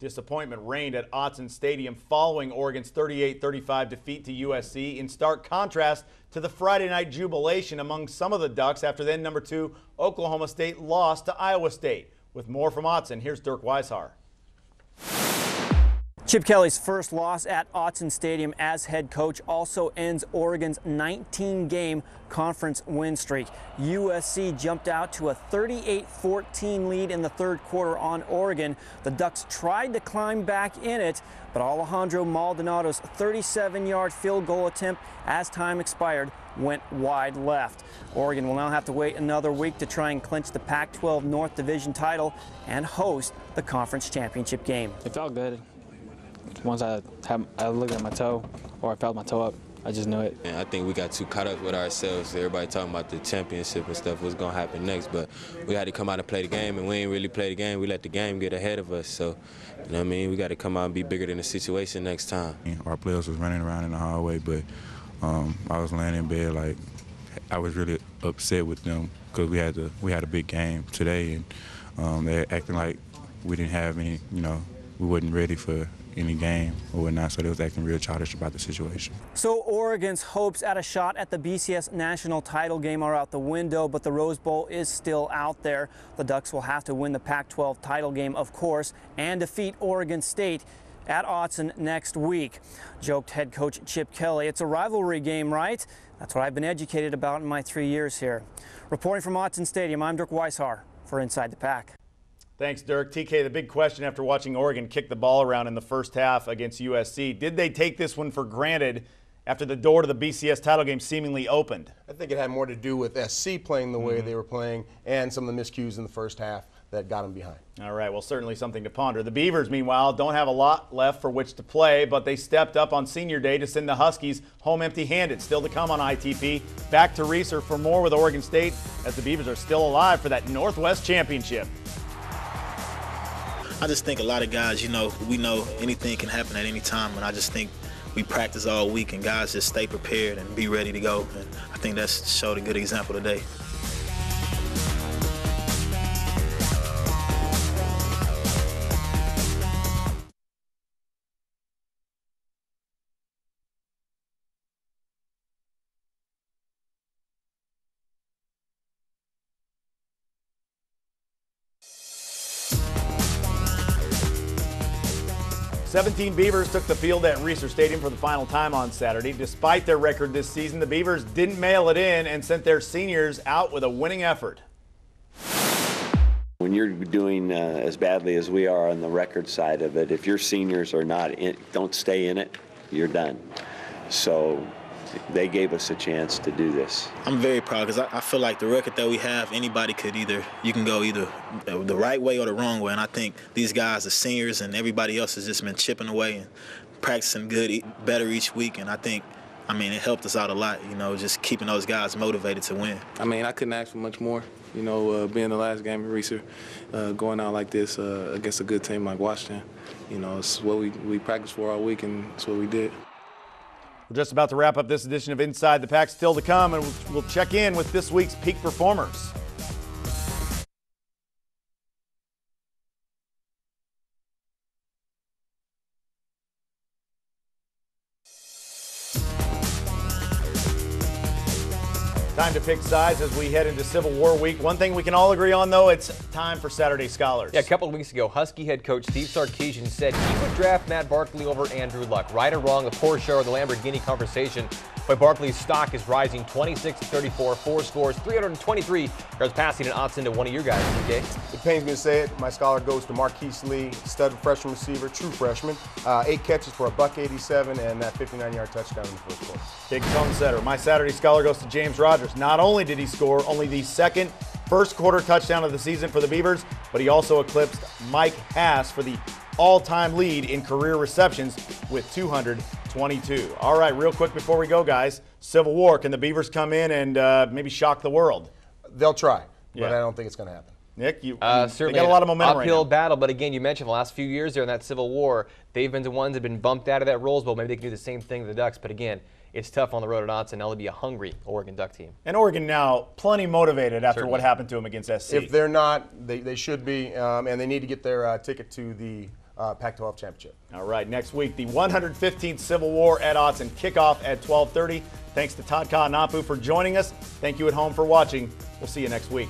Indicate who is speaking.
Speaker 1: Disappointment reigned at Autzen Stadium following Oregon's 38-35 defeat to USC, in stark contrast to the Friday night jubilation among some of the Ducks after then number 2 Oklahoma State lost to Iowa State. With more from Autzen, here's Dirk Weishar.
Speaker 2: Chip Kelly's first loss at Autzen Stadium as head coach also ends Oregon's 19-game conference win streak. USC jumped out to a 38-14 lead in the third quarter on Oregon. The Ducks tried to climb back in it, but Alejandro Maldonado's 37-yard field goal attempt as time expired went wide left. Oregon will now have to wait another week to try and clinch the Pac-12 North Division title and host the conference championship game.
Speaker 3: It felt good. Once I looked at my toe, or I felt my toe up, I just knew it.
Speaker 4: And I think we got too caught up with ourselves. Everybody talking about the championship and stuff, what's going to happen next. But we had to come out and play the game, and we ain't really play the game. We let the game get ahead of us. So, you know what I mean? We got to come out and be bigger than the situation next time.
Speaker 5: Our players was running around in the hallway, but I was laying in bed like I was really upset with them because we had a big game today, and they're acting like we didn't have any, we wasn't ready for any game or whatnot, so they was acting real childish about the situation.
Speaker 2: So Oregon's hopes at a shot at the BCS national title game are out the window, but the Rose Bowl is still out there. The Ducks will have to win the Pac-12 title game, of course, and defeat Oregon State at Autzen next week. Joked head coach Chip Kelly, "It's a rivalry game, right?" That's what I've been educated about in my 3 years here. Reporting from Autzen Stadium, I'm Dirk Weishar for Inside the Pac.
Speaker 1: Thanks, Dirk. TK, the big question after watching Oregon kick the ball around in the first half against USC, did they take this one for granted after the door to the BCS title game seemingly opened?
Speaker 6: I think it had more to do with SC playing the way they were playing and some of the miscues in the first half that got them behind.
Speaker 1: All right, well, certainly something to ponder. The Beavers, meanwhile, don't have a lot left for which to play, but they stepped up on senior day to send the Huskies home empty-handed. Still to come on ITP. Back to Reeser for more with Oregon State as the Beavers are still alive for that Northwest Championship.
Speaker 7: I just think a lot of guys, we know anything can happen at any time, and I just think we practice all week and guys just stay prepared and be ready to go. And I think that's showed a good example today.
Speaker 1: "17 Beavers took the field at Reeser Stadium for the final time on Saturday. Despite their record this season, the Beavers didn't mail it in and sent their seniors out with a winning effort.
Speaker 8: When you're doing as badly as we are on the record side of it, if your seniors are not don't stay in it, you're done. So they gave us a chance to do this.
Speaker 7: I'm very proud because I feel like the record that we have, anybody could you can go either the right way or the wrong way. And I think these guys, the seniors and everybody else, has just been chipping away and practicing better each week. And I think, it helped us out a lot, just keeping those guys motivated to win.
Speaker 3: I couldn't ask for much more. Being the last game at Reeser, going out like this against a good team like Washington, it's what we practiced for all week, and it's what we did.
Speaker 1: We're just about to wrap up this edition of Inside the Pac. Still to come, and we'll check in with this week's peak performers. Time to pick sides as we head into Civil War week. One thing we can all agree on, though, it's time for Saturday Scholars.
Speaker 9: Yeah, a couple of weeks ago, Husky head coach Steve Sarkisian said he would draft Matt Barkley over Andrew Luck. Right or wrong, the Porsche or the Lamborghini conversation, but Barkley's stock is rising 26-34, 4 scores, 323 yards passing and Autzen to one of your guys, TK.
Speaker 6: It pains me to say it, my scholar goes to Marquise Lee, stud freshman receiver, true freshman. 8 catches for $187 and that 59-yard touchdown in the first quarter.
Speaker 1: Big tone setter. My Saturday Scholar goes to James Rogers. Not only did he score only the second first quarter touchdown of the season for the Beavers, but he also eclipsed Mike Hass for the all-time lead in career receptions with 222. All right, real quick before we go, guys. Civil War, can the Beavers come in and maybe shock the world?
Speaker 6: They'll try, but I don't think it's going to happen.
Speaker 1: Nick,
Speaker 9: certainly
Speaker 1: they got a lot of momentum right now.
Speaker 9: Uphill battle, but again, you mentioned the last few years there in that Civil War, they've been the ones that have been bumped out of that Rose Bowl. Maybe they can do the same thing to the Ducks, but again, it's tough on the road at Autzen. Now they'll be a hungry Oregon Duck team.
Speaker 1: And Oregon now plenty motivated after what happened to them against SC.
Speaker 6: If they're not, they should be, and they need to get their ticket to the Pac-12 championship.
Speaker 1: All right, next week, the 115th Civil War at Autzen, kickoff at 12:30. Thanks to Todd Kaanapu for joining us. Thank you at home for watching. We'll see you next week.